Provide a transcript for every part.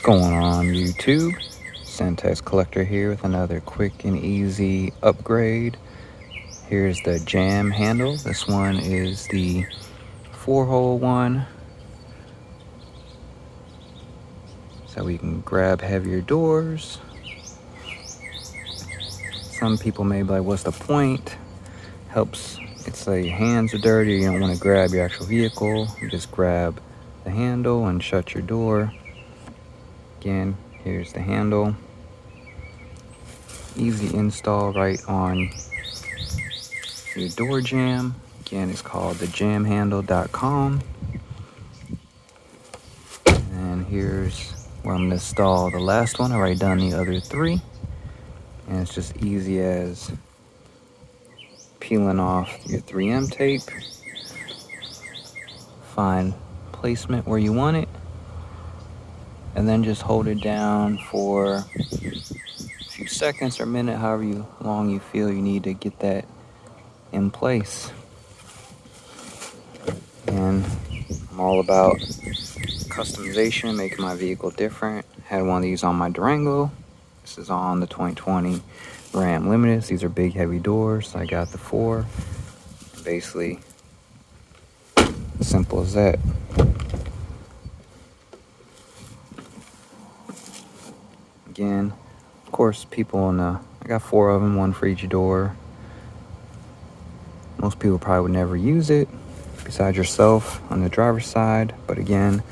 Going on YouTube? Centex Collector here with another quick and easy upgrade. Here's the jam handle. This one is the 4-hole one, so we can grab heavier doors. Some people may be like, what's the point? Helps, it's like your hands are dirty, you don't want to grab your actual vehicle. You just grab the handle and shut your door. Again, here's the handle. Easy install right on your door jamb. Again, it's called the jamhandle.com. And here's where I'm going to install the last one. I've already done the other three. And it's just easy as peeling off your 3M tape. Find placement where you want it. And then just hold it down for a few seconds or a minute, however long you feel you need to get that in place. And I'm all about customization, making my vehicle different. Had one of these on my Durango. This is on the 2020 Ram Limited. These are big, heavy doors. So I got the 4. Basically, simple as that. Again, of course, people I got 4 of them, one for each door. Most people probably would never use it besides yourself on the driver's side. But again,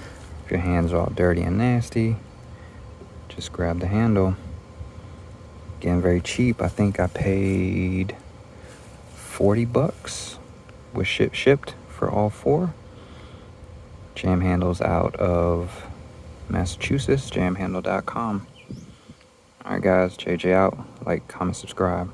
if your hands are all dirty and nasty, just grab the handle. Again, very cheap. I think I paid $40 with shipped for all 4. Jam handles out of Massachusetts, jamhandle.com. Alright guys, JJ out. Like, comment, subscribe.